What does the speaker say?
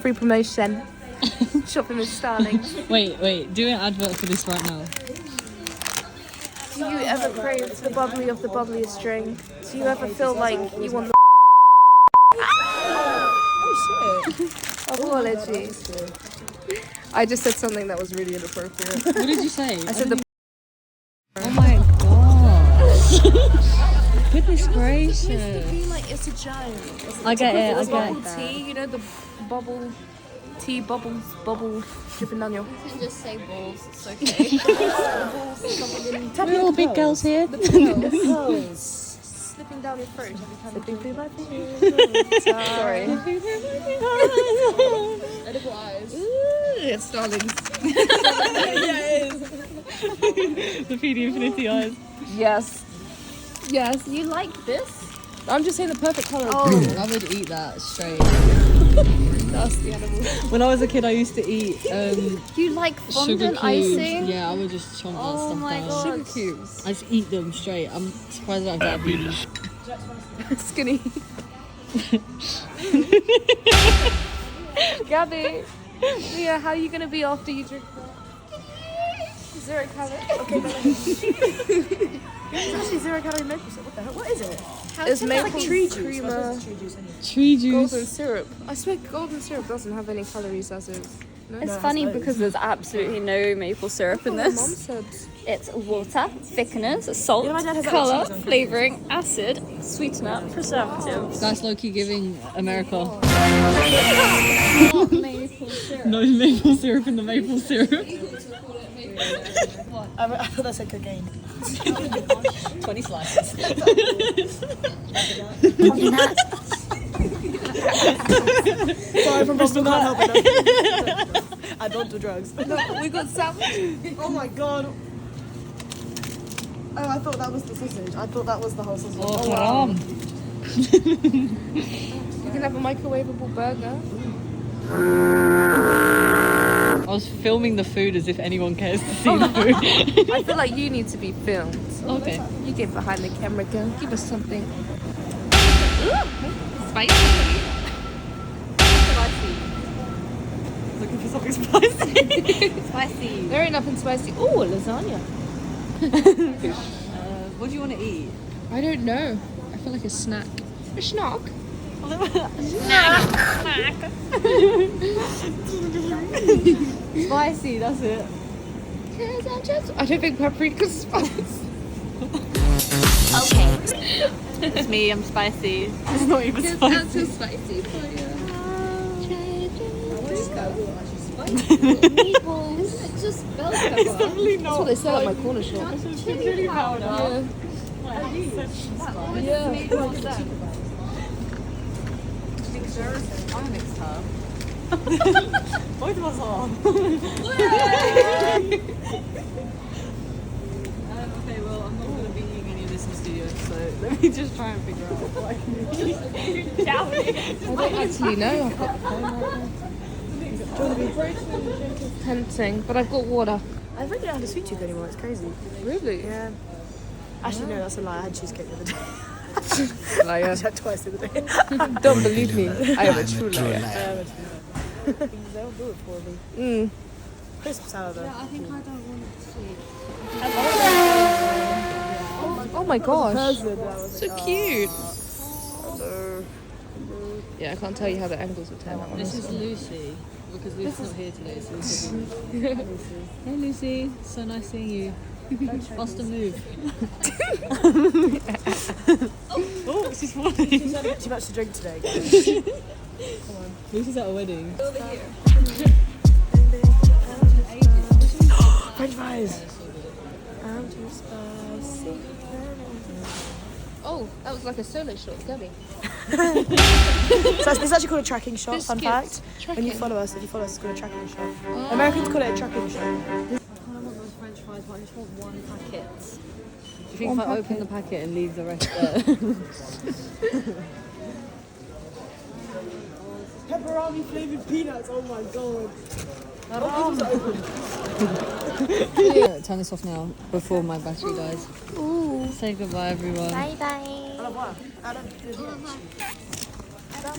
Free promotion. Shopping with Starlings. Wait, do an advert for this right now. Do you ever crave the bubbly of the bubbliest drink? Do you ever feel like you want the apologies. I just said something that was really inappropriate. What did you say? I said the Oh my gosh. Goodness gracious. It used to be like it's a joke. I get it, I get Bubble it. tea, you know the bubble tea bubbles dripping down your. You can just say balls, it's okay. We're all big girls here. Slipping down your throat. Slipping through my fingers. Sorry. Edible eyes. It's Starlings. The PD Infinity eyes. Yes. Yes. You like this? I'm just saying the perfect colour. Oh, I would eat that straight. Nasty animal. When I was a kid, I used to eat You like sugar fondant cubes. icing? Yeah, I would just chomp that stuff my down. God. Sugar cubes. I just eat them straight. I'm surprised I don't have Skinny. Gabby. Yeah, how are you gonna be after you drink that? 0 calorie. Okay, It's actually 0 calorie maple syrup. What the hell? What is it? it's maple Tree creamer. juice. What is tree juice anyway? tree juice. Golden syrup. I swear golden syrup doesn't have any calories as is. No? It's No, it funny has because there's absolutely no maple syrup in My mum this. said. It's water, thickeners, salt, Yeah, my dad has that colour, cheese on flavouring, acid, sweetener, preservatives. That's low-key giving America. Not maple syrup. No maple syrup in the maple syrup. I thought that said cocaine. 20 slices. Sorry, from Boston, can't help it. I don't do drugs. No, we got sandwich. Oh my god. Oh, I thought that was the sausage. I thought that was the whole sausage. Oh, wow. haram. You can have a microwavable burger. I was filming the food as if anyone cares to see the food. I feel like you need to be filmed. Okay. You get behind the camera, girl. Give us something. Spicy. Looking for something spicy. Spicy. There ain't nothing spicy. Ooh, a lasagna. What do you want to eat? I don't know. I feel like a snack. A schnock? Spicy, that's it. I don't think paprika's spicy. Okay. It's me, I'm spicy. It's not even spicy. too spicy for you. Meatballs. Isn't it just bell pepper? Definitely That's not. what they sell at my corner shop. Chili powder. Yeah. What's that? I'm next time. Both of us are. Okay, well, I'm not going to be eating any of this in the studio, so let me just try and figure out what I can eat. I don't actually know. I've got the phone right now. Tempting, but I've got water. I really don't have a sweet tooth anymore. It's crazy. Really? Yeah. Actually, no, that's a lie. I had cheesecake the other day. Liar. I had twice the other day. Don't believe me. I am a true liar. They'll do it for me. Crisp sour though. I think I don't want it sweet. Oh my gosh. Buzzard, that was So cute. Yeah, I can't tell you how the angles will turn out. This is Lucy, because Lucy's not here today, so Lucy. Hey Lucy, so nice seeing you. Faster move. Oh, she's falling. She's had too much to drink today. Lucy's at a wedding. French fries. I'm too spicy. Oh, that was like a solo shot, Gabby. So it's actually called a tracking shot. Fun Biscuits. fact. When you follow us, if you follow us, it's called a tracking shot. Americans call it a tracking shot. I don't want those French fries, but I just want one packet. Do you think if I open the packet and leave the rest there? Pepperoni flavored peanuts. Oh my god. Turn this off now before my battery dies. Say goodbye, everyone. Bye bye. Au revoir.